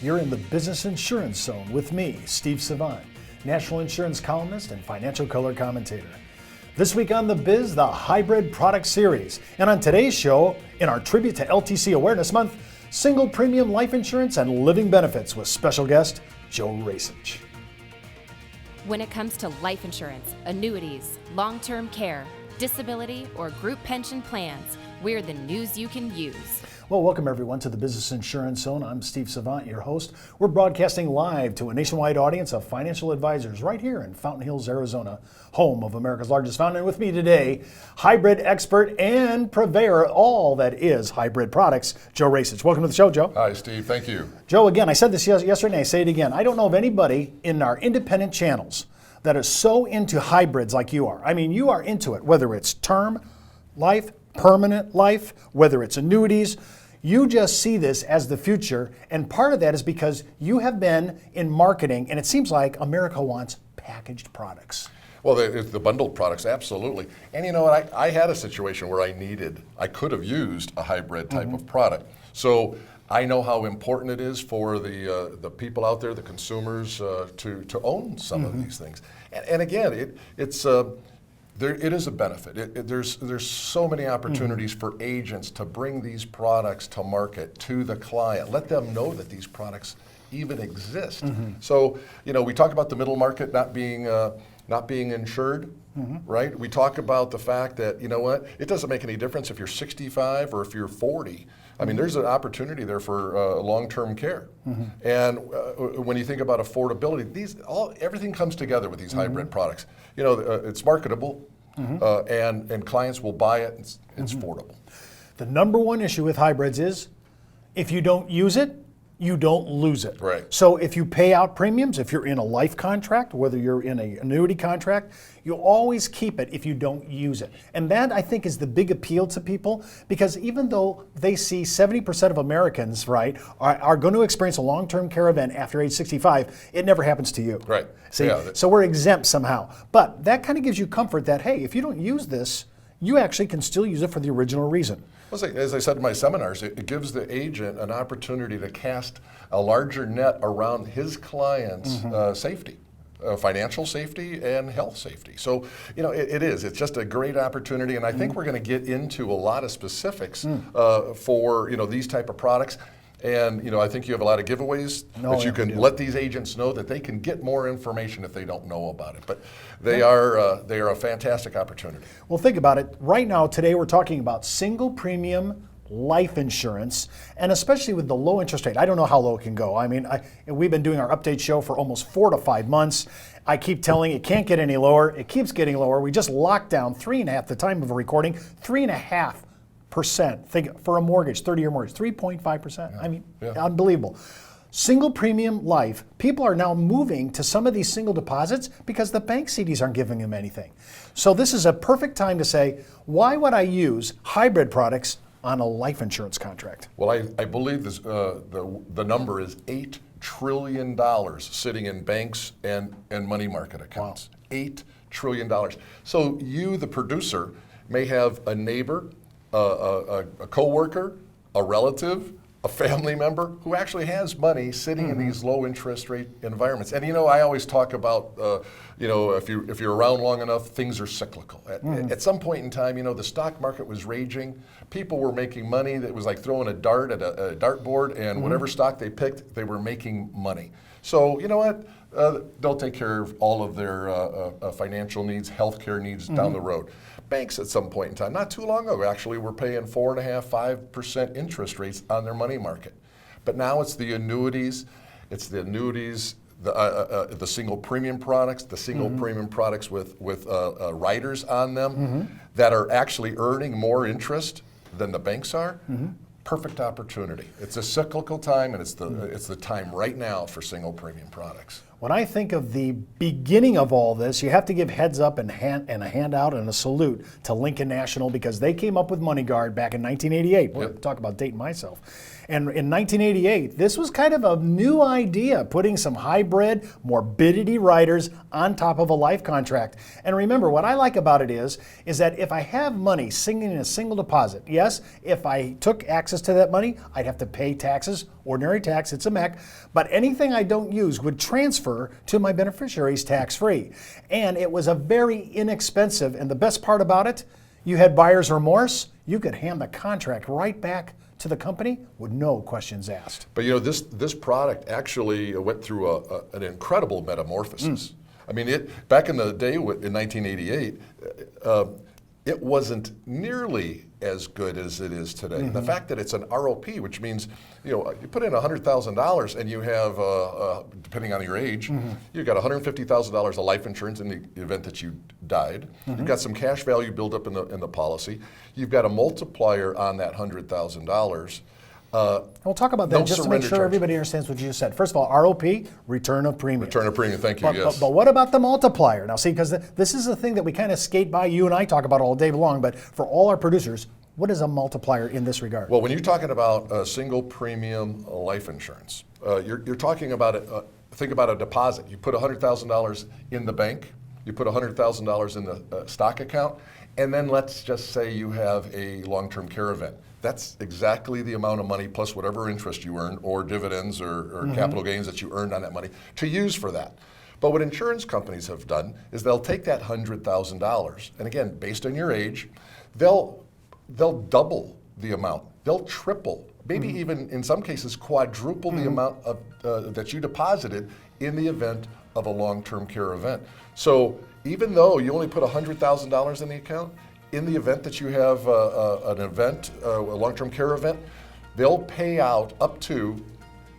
You're in the Business Insurance Zone with me, Steve Savant, national insurance columnist and financial color commentator. This week on The Biz, the Hybrid Product Series. And on today's show, in our tribute to LTC Awareness Month, single premium life insurance and living benefits with special guest, Joe Racich. When it comes to life insurance, annuities, long-term care, disability, or group pension plans, we're the news you can use. Well, welcome everyone to the Business Insurance Zone. I'm Steve Savant, your host. We're broadcasting live to a nationwide audience of financial advisors right here in Fountain Hills, Arizona, home of America's largest fountain. And with me today, hybrid expert and purveyor of all that is hybrid products, Joe Racich. Welcome to the show, Joe. Hi, Steve. Thank you. Joe, again, I said this yesterday, I say it again. I don't know of anybody in our independent channels that is so into hybrids like you are. I mean, you are into it, whether it's term, life, permanent life, whether it's annuities. You just see this as the future, and part of that is because you have been in marketing, and it seems like America wants packaged products. Well, the bundled products, absolutely. And you know what, I had a situation where I could have used a hybrid type of product. So I know how important it is for the people out there, the consumers, to own some of these things. And again, it is a benefit. There's so many opportunities for agents to bring these products to market to the client. Let them know that these products even exist. So, you know, we talk about the middle market not being insured, right? We talk about the fact that, you know what, it doesn't make any difference if you're 65 or if you're 40. I mean, there's an opportunity there for long-term care. And when you think about affordability, everything comes together with these hybrid products. You know, it's marketable, and clients will buy it. It's affordable. The number one issue with hybrids is if you don't use it, you don't lose it. Right. So if you pay out premiums, if you're in a life contract, whether you're in an annuity contract, you'll always keep it if you don't use it. And that, I think, is the big appeal to people, because even though they see 70% of Americans, right, are going to experience a long-term care event after age 65, it never happens to you. Right. See? Yeah. So we're exempt somehow. But that kind of gives you comfort that, hey, if you don't use this, you actually can still use it for the original reason. Well, as I said in my seminars, it gives the agent an opportunity to cast a larger net around his client's safety, financial safety and health safety. So, you know, it's just a great opportunity, and I think we're going to get into a lot of specifics for, you know, these type of products. And, you know, I think you have a lot of giveaways that you can let these agents know that they can get more information if they don't know about it. But they are a fantastic opportunity. Well, think about it. Right now, today, we're talking about single premium life insurance, and especially with the low interest rate. I don't know how low it can go. I mean, we've been doing our update show for almost 4 to 5 months. I keep telling it can't get any lower. It keeps getting lower. We just locked down 3.5 at the time of a recording, 3.5%. Think for a mortgage, 30-year mortgage, 3.5%. I mean, unbelievable. Single premium life, people are now moving to some of these single deposits because the bank CDs aren't giving them anything. So this is a perfect time to say, why would I use hybrid products on a life insurance contract? Well, I believe this, the number is $8 trillion sitting in banks and money market accounts. Wow. $8 trillion. So you, the producer, may have a neighbor, a coworker, a relative, a family member who actually has money sitting in these low interest rate environments. And you know, I always talk about, you know, if you're around long enough, things are cyclical. At some point in time, you know, the stock market was raging. People were making money that was like throwing a dart at a dartboard, and whatever stock they picked, they were making money. So you know what? They'll take care of all of their financial needs, healthcare needs down the road. Banks at some point in time, not too long ago, actually were paying 4.5%, 5% interest rates on their money market. But now it's the annuities, the single premium products, the single premium products with riders on them that are actually earning more interest than the banks are. Perfect opportunity. It's a cyclical time, and it's the time right now for single premium products. When I think of the beginning of all this, you have to give heads up and a handout and a salute to Lincoln National, because they came up with MoneyGuard back in 1988. We'll talk about dating myself. And in 1988, this was kind of a new idea, putting some hybrid Morbidity Writers on top of a life contract. And remember, what I like about it is that if I have money sitting in a single deposit, yes, if I took access to that money, I'd have to pay taxes, ordinary tax, it's a MEC, but anything I don't use would transfer to my beneficiaries tax-free. And it was a very inexpensive, and the best part about it, you had buyer's remorse, you could hand the contract right back to the company with no questions asked. But this product actually went through an incredible metamorphosis. I mean, back in the day in 1988, it wasn't nearly as good as it is today. The fact that it's an ROP, which means you put in $100,000 and you have, depending on your age, you've got $150,000 of life insurance in the event that you died. You've got some cash value built up in the policy. You've got a multiplier on that $100,000. We'll talk about that just to make sure everybody understands what you just said. First of all, ROP, return of premium. Return of premium, thank you, yes. But what about the multiplier? Now see, because this is the thing that we kind of skate by, you and I talk about all day long, but for all our producers, what is a multiplier in this regard? Well, when you're talking about single premium life insurance, you're talking about, think about a deposit. You put $100,000 in the bank, you put $100,000 in the stock account, and then let's just say you have a long-term care event. That's exactly the amount of money plus whatever interest you earn or dividends or capital gains that you earned on that money to use for that. But what insurance companies have done is they'll take that $100,000, and again, based on your age, they'll double the amount. They'll triple, maybe even in some cases quadruple the amount of, that you deposited in the event of a long-term care event. So even though you only put $100,000 in the account, in the event that you have an event, a long-term care event, they'll pay out up to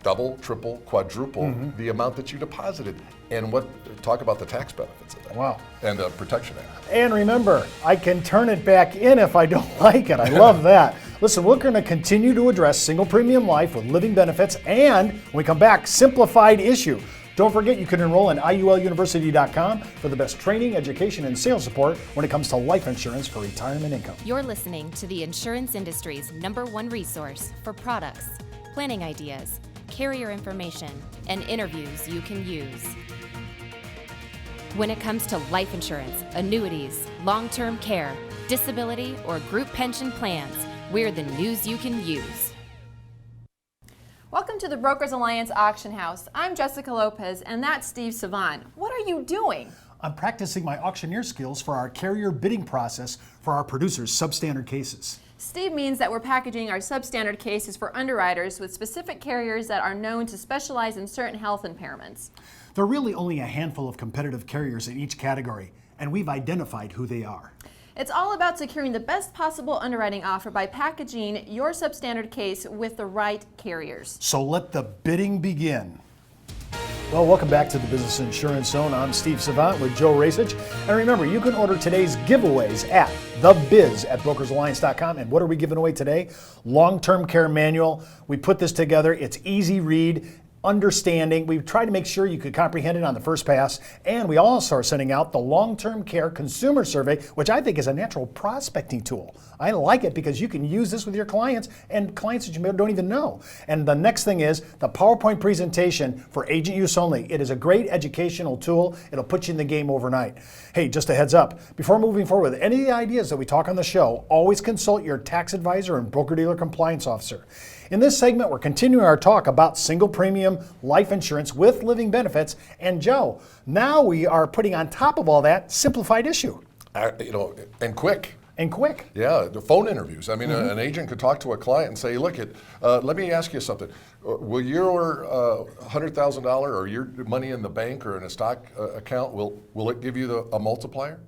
double, triple, quadruple the amount that you deposited. And talk about the tax benefits of that. Wow. And the Protection Act. And remember, I can turn it back in if I don't like it. I love that. Listen, we're going to continue to address single premium life with living benefits, and when we come back, simplified issue. Don't forget you can enroll in IULUniversity.com for the best training, education, and sales support when it comes to life insurance for retirement income. You're listening to the insurance industry's #1 resource for products, planning ideas, carrier information, and interviews you can use. When it comes to life insurance, annuities, long-term care, disability, or group pension plans, we're the news you can use. Welcome to the Brokers Alliance Auction House. I'm Jessica Lopez, and that's Steve Savant. What are you doing? I'm practicing my auctioneer skills for our carrier bidding process for our producers' substandard cases. Steve means that we're packaging our substandard cases for underwriters with specific carriers that are known to specialize in certain health impairments. There are really only a handful of competitive carriers in each category, and we've identified who they are. It's all about securing the best possible underwriting offer by packaging your substandard case with the right carriers. So let the bidding begin. Well, welcome back to the Business Insurance Zone. I'm Steve Savant with Joe Racich. And remember, you can order today's giveaways at thebiz@brokersalliance.com. And what are we giving away today? Long-term care manual. We put this together. It's easy read, understanding. We've tried to make sure you could comprehend it on the first pass. And we also are sending out the long-term care consumer survey, which I think is a natural prospecting tool. I like it because you can use this with your clients and clients that you don't even know. And the next thing is the PowerPoint presentation for agent use only. It is a great educational tool. It'll put you in the game overnight. Hey, just a heads up, before moving forward with any of the ideas that we talk on the show, always consult your tax advisor and broker-dealer compliance officer. In this segment, we're continuing our talk about single premium life insurance with living benefits. And Joe, now we are putting on top of all that simplified issue. And quick. And quick. Yeah, the phone interviews. I mean, an agent could talk to a client and say, look, let me ask you something. Will your $100,000 or your money in the bank or in a stock account, will it give you a multiplier?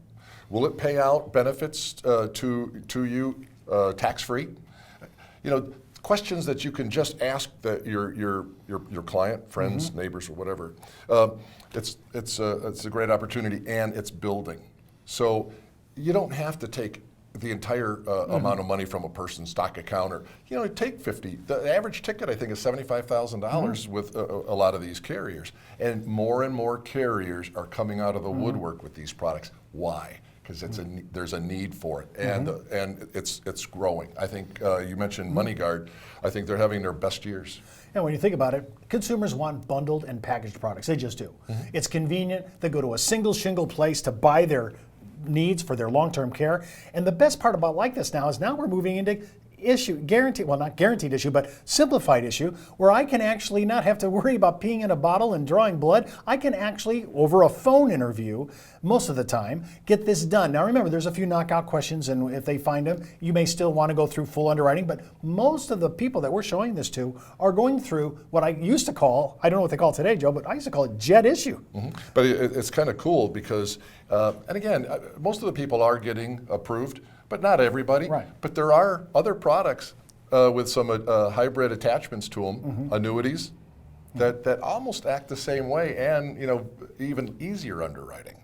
Will it pay out benefits to you tax-free? Questions that you can just ask your client, friends, neighbors, or whatever. It's a great opportunity, and it's building. So you don't have to take the entire amount of money from a person's stock account, or take 50. The average ticket, I think, is $75,000 with a lot of these carriers, and more carriers are coming out of the woodwork with these products. Why? because there's a need for it, and it's growing. I think you mentioned MoneyGuard. I think they're having their best years. And when you think about it, consumers want bundled and packaged products. They just do. It's convenient. They go to a single shingle place to buy their needs for their long-term care. And the best part about like this now is now we're moving into not guaranteed issue, but simplified issue, where I can actually not have to worry about peeing in a bottle and drawing blood. I can actually, over a phone interview, most of the time, get this done. Now remember, there's a few knockout questions, and if they find them, you may still want to go through full underwriting, but most of the people that we're showing this to are going through what I used to call, I don't know what they call it today, Joe, but I used to call it jet issue. But it's kind of cool because, and again, most of the people are getting approved, but not everybody. Right. But there are other products with some hybrid attachments to them, annuities, that almost act the same way, and even easier underwriting.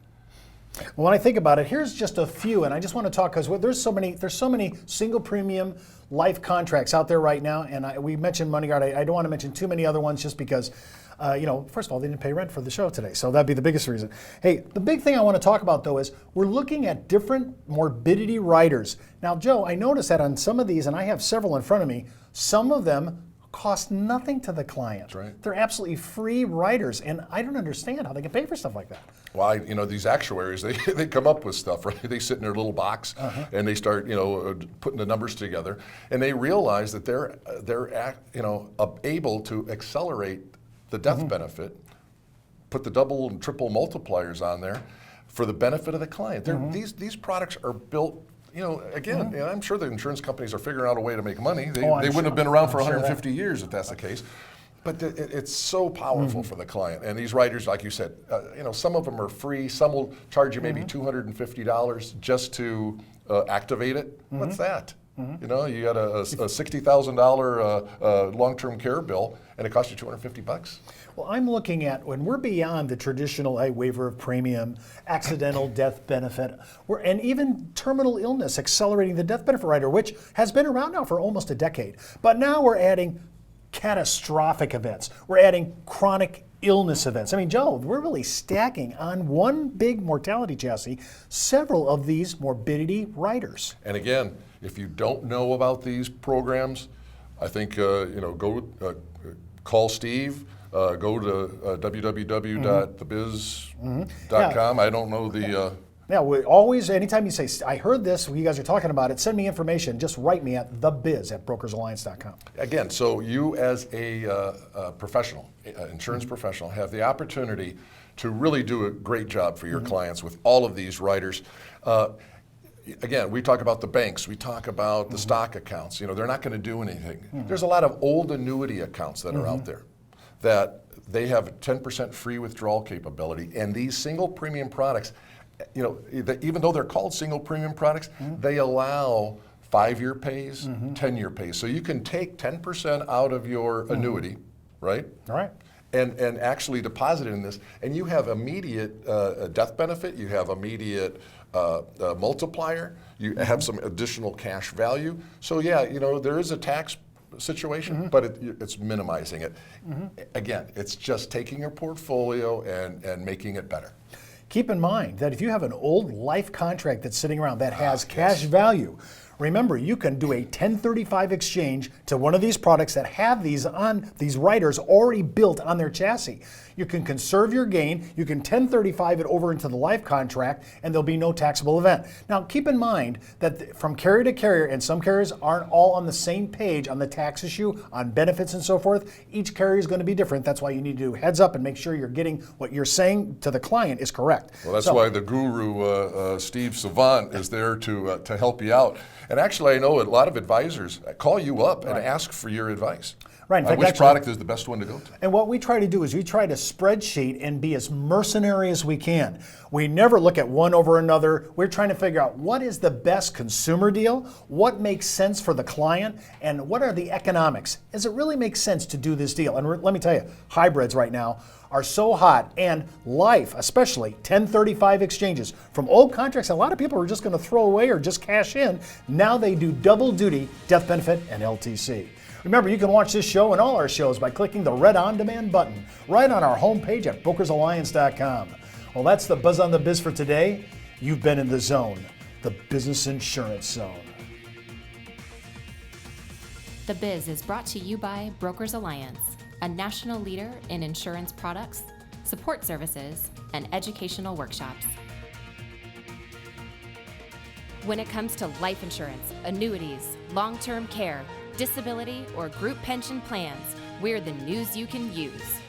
When I think about it, here's just a few, and I just want to talk because there's so many single premium life contracts out there right now, and we mentioned MoneyGuard. I don't want to mention too many other ones just because, first of all, they didn't pay rent for the show today, so that'd be the biggest reason. Hey, the big thing I want to talk about though is we're looking at different morbidity riders. Now, Joe, I noticed that on some of these, and I have several in front of me, some of them cost nothing to the client. That's right. They're absolutely free riders, and I don't understand how they can pay for stuff like that. Well, these actuaries, they come up with stuff, right? They sit in their little box and they start, putting the numbers together, and they realize that they're able to accelerate the death benefit, put the double and triple multipliers on there for the benefit of the client. These products are built. Again, I'm sure the insurance companies are figuring out a way to make money. They wouldn't have been around for 150 years if that's the case. But it's so powerful for the client. And these writers, like you said, some of them are free. Some will charge you maybe $250 just to activate it. What's that? You got a $60,000 long-term care bill, and it costs you $250. Well, I'm looking at when we're beyond the traditional waiver of premium, accidental death benefit, and even terminal illness accelerating the death benefit rider, which has been around now for almost a decade. But now we're adding catastrophic events. We're adding chronic illness events. I mean, Joe, we're really stacking on one big mortality chassis several of these morbidity riders. And again, if you don't know about these programs, I think call Steve. Go to www.thebiz.com. I don't know the. Yeah, we always, anytime you say, I heard this, you guys are talking about it, send me information. Just write me at thebiz@brokersalliance.com. Again, so you as a professional, insurance professional, have the opportunity to really do a great job for your clients with all of these riders. Again, we talk about the banks, we talk about the stock accounts. They're not going to do anything. There's a lot of old annuity accounts that are out there that they have 10% free withdrawal capability, and these single premium products, even though they're called single premium products, they allow 5-year pays, 10-year pays. So you can take 10% out of your annuity, right? All right. And actually deposit it in this, and you have immediate death benefit, you have immediate multiplier, you have some additional cash value. So yeah, there is a tax situation, but it's minimizing it. Again, it's just taking your portfolio and making it better. Keep in mind that if you have an old life contract that's sitting around that has cash value, remember, you can do a 1035 exchange to one of these products that have these riders already built on their chassis. You can conserve your gain, you can 1035 it over into the life contract, and there'll be no taxable event. Now, keep in mind that from carrier to carrier, and some carriers aren't all on the same page on the tax issue, on benefits and so forth. Each carrier is going to be different. That's why you need to do heads up and make sure you're getting what you're saying to the client is correct. Well, that's why the guru, Steve Savant, is there to help you out. And actually, I know a lot of advisors call you up and ask for your advice. Right. In fact, which product is the best one to go to? And what we try to do is we try to spreadsheet and be as mercenary as we can. We never look at one over another. We're trying to figure out what is the best consumer deal, what makes sense for the client, and what are the economics. Does it really make sense to do this deal? And let me tell you, hybrids right now are so hot, and life, especially 1035 exchanges from old contracts a lot of people are just going to throw away or just cash in. Now they do double duty, death benefit and LTC. Remember, you can watch this show and all our shows by clicking the red On Demand button right on our homepage at brokersalliance.com. Well, that's the Buzz on the Biz for today. You've been in the zone, the business insurance zone. The Biz is brought to you by Brokers Alliance, a national leader in insurance products, support services, and educational workshops. When it comes to life insurance, annuities, long-term care, disability, or group pension plans, we're the news you can use.